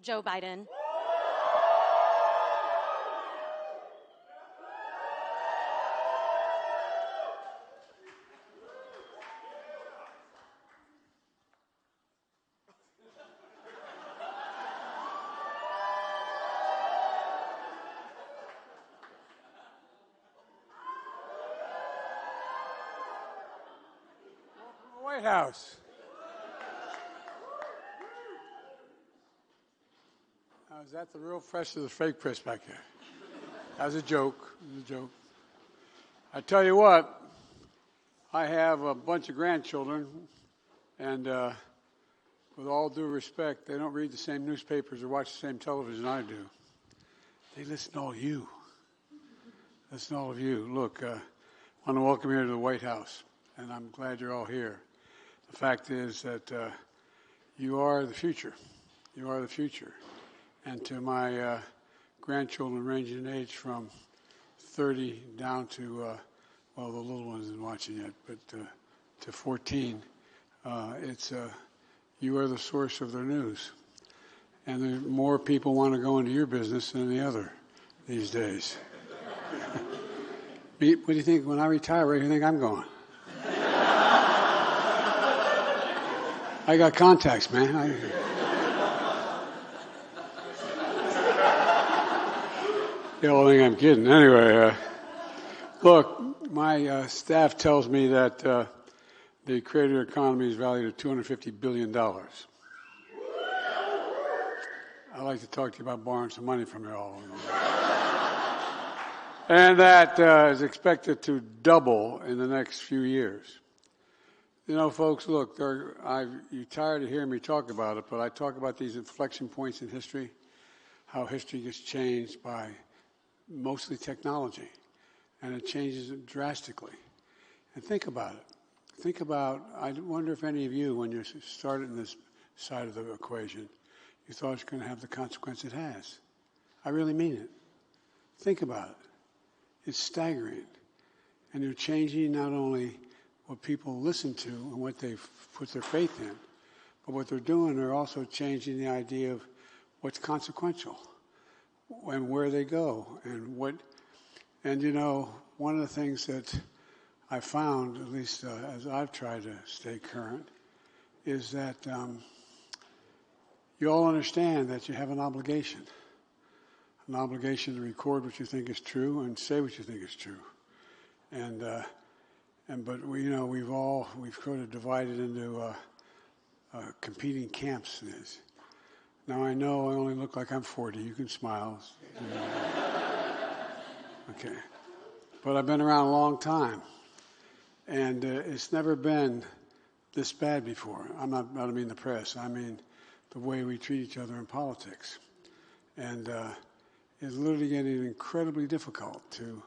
Joe Biden. White House. Now, is that the real press or the fake press back there? That was a joke. It was a joke. I tell you what, I have a bunch of grandchildren, and with all due respect, they don't read the same newspapers or watch the same television I do. They listen to all of you. Listen to all of you. Look, I want to welcome you to the White House, and I'm glad you're all here. The fact is that you are the future. You are the future. And to my grandchildren ranging in age from 30 down to, well, the little ones isn't watching yet, but to 14, you are the source of their news. And more people want to go into your business than the other these days. What do you think when I retire? Where do you think I'm going? I got contacts, man. Y'all think I'm kidding. Anyway, look, my staff tells me that the creator economy is valued at $250 billion. I'd like to talk to you about borrowing some money from you all. And that is expected to double in the next few years. You know, folks, look, you're tired of hearing me talk about it, but I talk about these inflection points in history, how history gets changed by mostly technology, and it changes it drastically. And think about it. I wonder if any of you, when you started in this side of the equation, you thought it's going to have the consequence it has. I really mean it. Think about it. It's staggering. And they're changing not only what people listen to and what they put their faith in, but what they're doing, they're also changing the idea of what's consequential and where they go and you know, one of the things that I found, at least as I've tried to stay current, is that you all understand that you have an obligation to record what you think is true and say what you think is true. But we've sort of divided into competing camps. Now I know I only look like I'm 40. You can smile. Okay, but I've been around a long time, and it's never been this bad before. I don't mean the press. I mean the way we treat each other in politics, and it's literally getting incredibly difficult to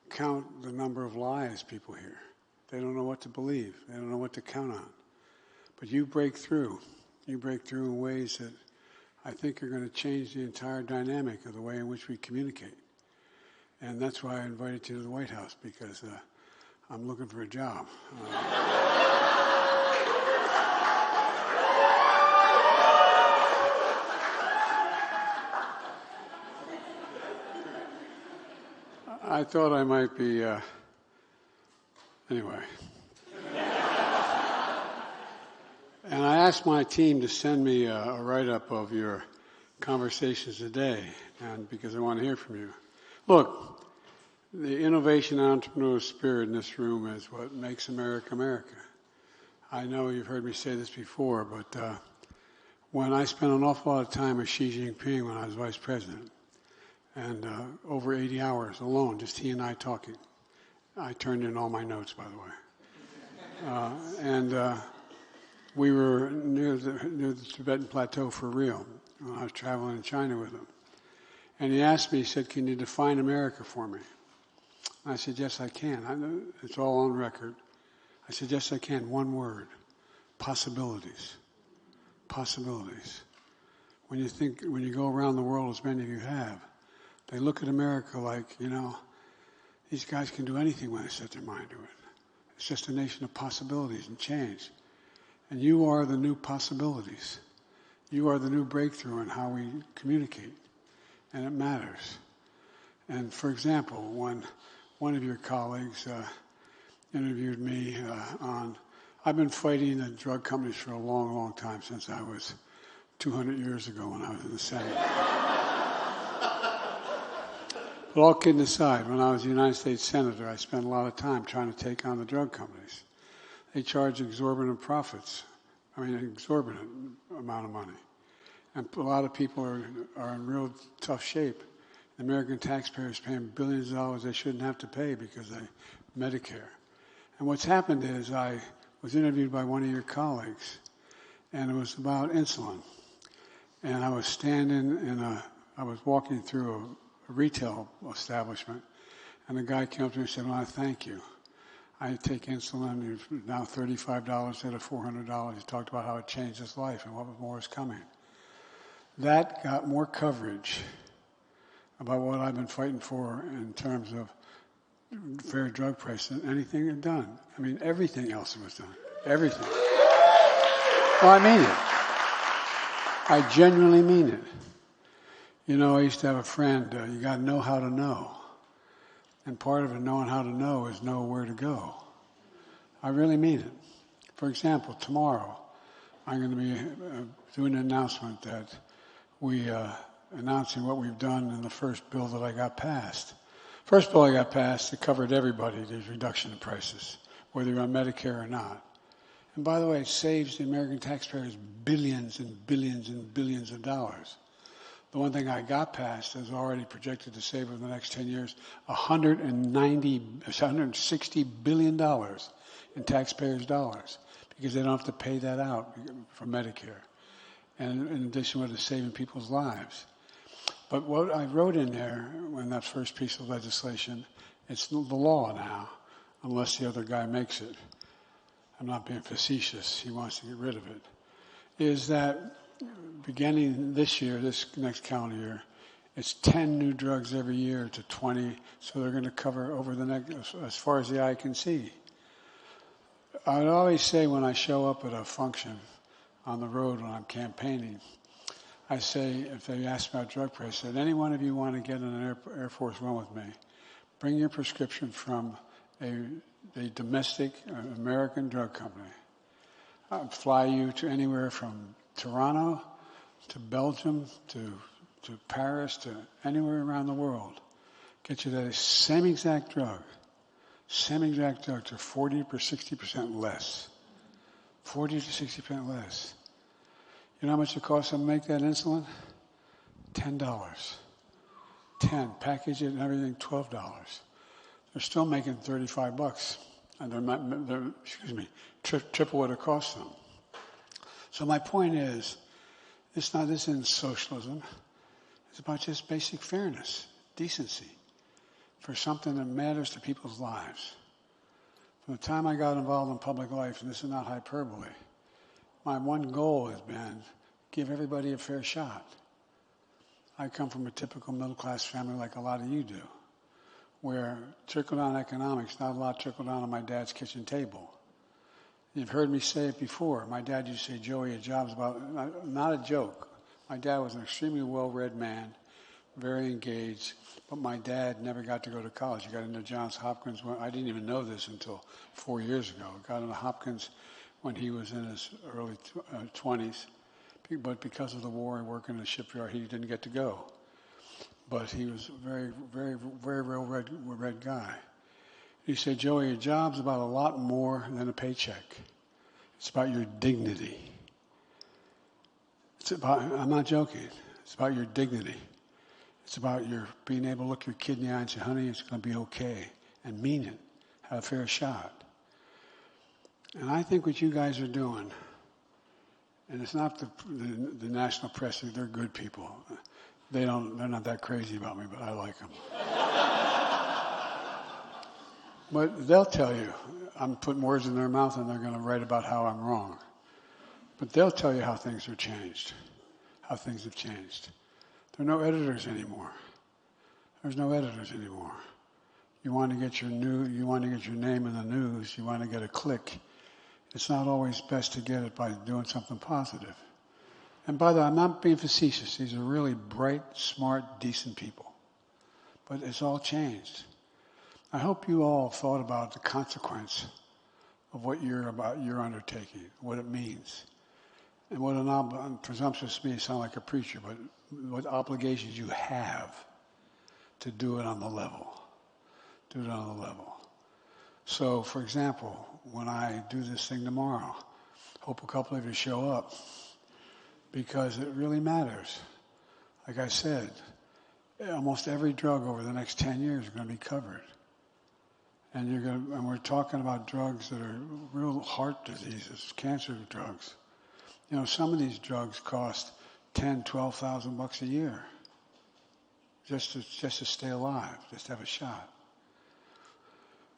count the number of lies people hear. They don't know what to believe. They don't know what to count on. But you break through. You break through in ways that I think are going to change the entire dynamic of the way in which we communicate. And that's why I invited you to the White House, because I'm looking for a job. I thought I might be, anyway. And I asked my team to send me a write-up of your conversations today, and because I want to hear from you. Look, the innovation and entrepreneurial spirit in this room is what makes America America. I know you've heard me say this before, but when I spent an awful lot of time with Xi Jinping when I was vice president, and over 80 hours alone, just he and I talking. I turned in all my notes, by the way. We were near the Tibetan Plateau for real when I was traveling in China with him. And he asked me, he said, "Can you define America for me?" I said, "Yes, I can. It's all on record." I said, "Yes, I can. One word. Possibilities. Possibilities." When you go around the world, as many of you have, they look at America like, these guys can do anything when they set their mind to it. It's just a nation of possibilities and change. And you are the new possibilities. You are the new breakthrough in how we communicate, and it matters. And for example, when one of your colleagues interviewed me I've been fighting the drug companies for a long, long time, since I was 200 years ago when I was in the Senate. But all kidding aside, when I was a United States Senator, I spent a lot of time trying to take on the drug companies. They charge exorbitant profits. Exorbitant amount of money. And a lot of people are in real tough shape. The American taxpayer is paying billions of dollars they shouldn't have to pay because of Medicare. And what's happened is I was interviewed by one of your colleagues, and it was about insulin. And I was I was walking through a retail establishment, and the guy came up to me and said, "Well, I thank you. I take insulin, it's now $35 instead of $400. He talked about how it changed his life and what more is coming. That got more coverage about what I've been fighting for in terms of fair drug price than anything had done. Everything else was done. Everything. Well, I mean it. I genuinely mean it. I used to have a friend, you got to know how to know. And part of it, knowing how to know, is know where to go. I really mean it. For example, tomorrow, I'm going to be doing an announcement that announcing what we've done in the first bill that I got passed. First bill I got passed, it covered everybody, there's reduction in prices, whether you're on Medicare or not. And by the way, it saves the American taxpayers billions and billions and billions of dollars. The one thing I got passed is already projected to save over the next 10 years $160 billion in taxpayers' dollars, because they don't have to pay that out for Medicare. And in addition, what it's saving people's lives. But what I wrote in there in that first piece of legislation, it's the law now, unless the other guy makes it. I'm not being facetious. He wants to get rid of it. Is that beginning this year, this next calendar year, it's 10 new drugs every year to 20, so they're going to cover over the next, as far as the eye can see. I would always say when I show up at a function on the road when I'm campaigning, I say, if they ask about drug price, that any one of you want to get in an Air Force One with me, bring your prescription from a domestic American drug company. I'll fly you to anywhere from Toronto to Belgium to Paris to anywhere around the world. Get you that same exact drug to 40 or 60% less. 40 to 60% less. You know how much it costs to make that insulin? $10. 10. Package it and everything, $12. They're still making $35, and they're triple what it costs them. So my point is, this isn't socialism. It's about just basic fairness, decency, for something that matters to people's lives. From the time I got involved in public life, and this is not hyperbole, my one goal has been give everybody a fair shot. I come from a typical middle-class family like a lot of you do, where trickle-down economics, not a lot trickled down on my dad's kitchen table. You've heard me say it before. My dad used to say, "Joey, a job's about," not a joke. My dad was an extremely well-read man, very engaged, but my dad never got to go to college. He got into Johns Hopkins. I didn't even know this until 4 years ago. He got into Hopkins when he was in his early 20s. But because of the war and working in the shipyard, he didn't get to go. But he was a very, very, very well-read guy. He said, "Joey, a job's about a lot more than a paycheck. It's about your dignity." I'm not joking. It's about your dignity. It's about your being able to look your kid in the eye and say, "Honey, it's going to be okay," and mean it. Have a fair shot. And I think what you guys are doing, and it's not the national press, they're good people. They're not that crazy about me, but I like them. But they'll tell you, I'm putting words in their mouth and they're going to write about how I'm wrong. But they'll tell you how things have changed. How things have changed. There are no editors anymore. There's no editors anymore. You want to get your name in the news, you want to get a click. It's not always best to get it by doing something positive. And by the way, I'm not being facetious. These are really bright, smart, decent people. But it's all changed. I hope you all thought about the consequence of what you're undertaking, what it means. And what presumptuous to me sound like a preacher, but what obligations you have to do it on the level. Do it on the level. So, for example, when I do this thing tomorrow, hope a couple of you show up because it really matters. Like I said, almost every drug over the next 10 years is going to be covered. And we're talking about drugs that are real heart diseases, cancer drugs. You know, some of these drugs cost $10,000, $12,000 a year just to stay alive, just to have a shot.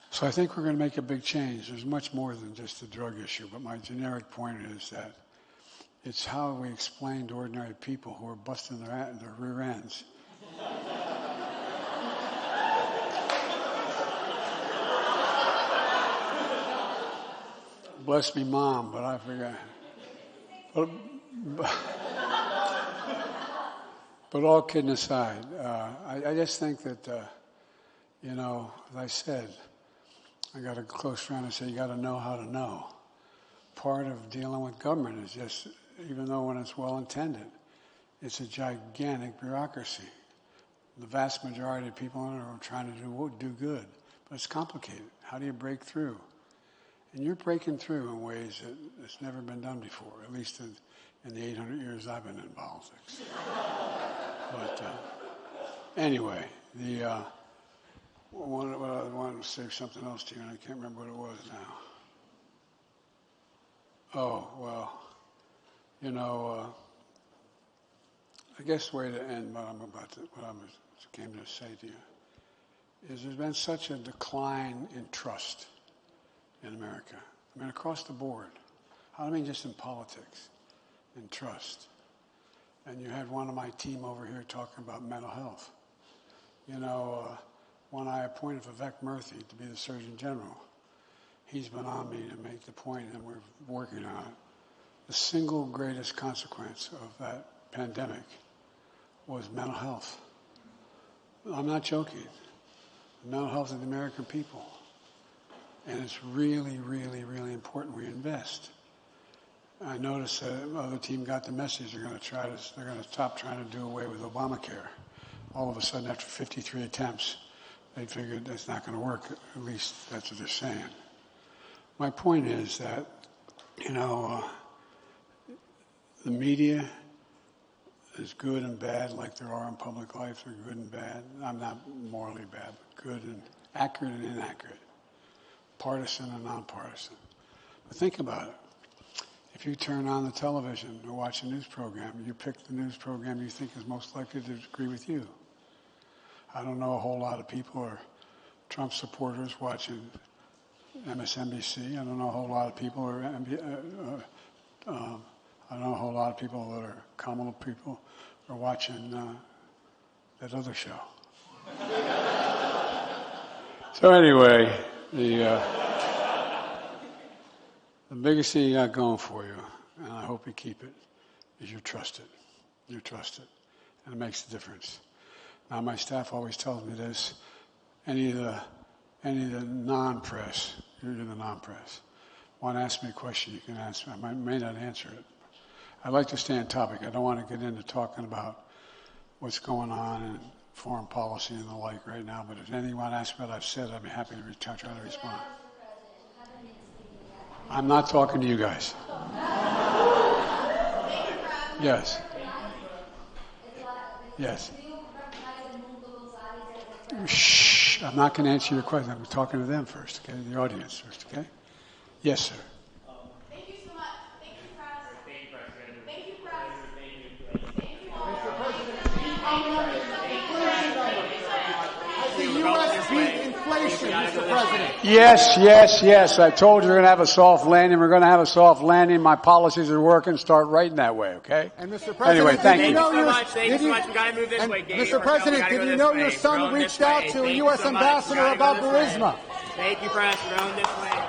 So I think we're going to make a big change. There's much more than just the drug issue, but my generic point is that it's how we explain to ordinary people who are busting their rear ends. Bless me, Mom, but I forgot. But all kidding aside, I just think that, you know, as I said, I got a close friend who said you got to know how to know. Part of dealing with government is just, even though when it's well intended, it's a gigantic bureaucracy. The vast majority of people in it are trying to do good, but it's complicated. How do you break through? And you're breaking through in ways that it's never been done before, at least in the 800 years I've been in politics. But anyway, I wanted to say something else to you, and I can't remember what it was now. Oh, well, you know, I guess the way to end what I came to say to you is there's been such a decline in trust in America. I mean, across the board. I don't mean just in politics, in trust. And you had one of my team over here talking about mental health. You know, when I appointed Vivek Murthy to be the Surgeon General, he's been on me to make the point, and we're working on it. The single greatest consequence of that pandemic was mental health. I'm not joking. The mental health of the American people. And it's really, really, really important we invest. I noticed that the other team got the message. They're going to stop trying to do away with Obamacare. All of a sudden, after 53 attempts, they figured that's not going to work. At least that's what they're saying. My point is that, you know, the media is good and bad, like there are in public life. They're good and bad. I'm not morally bad, but good and accurate and inaccurate. Partisan and nonpartisan. But think about it. If you turn on the television or watch a news program, you pick the news program you think is most likely to agree with you. I don't know a whole lot of people are Trump supporters watching MSNBC. I don't know a whole lot of people are I don't know a whole lot of people that are Kamala people are watching that other show. So anyway, the biggest thing you got going for you, and I hope you keep it, is you're trusted. You're trusted, and it makes a difference. Now, my staff always tells me this: any of the non-press, you're the non-press. Want to ask me a question? You can ask me. I may not answer it. I'd like to stay on topic. I don't want to get into talking about what's going on in foreign policy and the like right now. But if anyone asks me what I've said, I'd be happy to try to respond. I'm not talking to you guys. Yes. Yes. Shh. I'm not going to answer your question. I'm talking to them first, okay? The audience first, okay? Yes, sir. Thank you so much. Thank you, President. Thank you, President. Thank you, The U.S. beat inflation, Mr. President. Yes. I told you we're going to have a soft landing. We're going to have a soft landing. My policies are working. Start right in that way, okay? And Mr. President, anyway, thank you. Thank you so much. We got to move this way, Gabe. Mr. President, did you know your son reached out to a U.S. ambassador about Burisma? Thank you, President. We're going this way.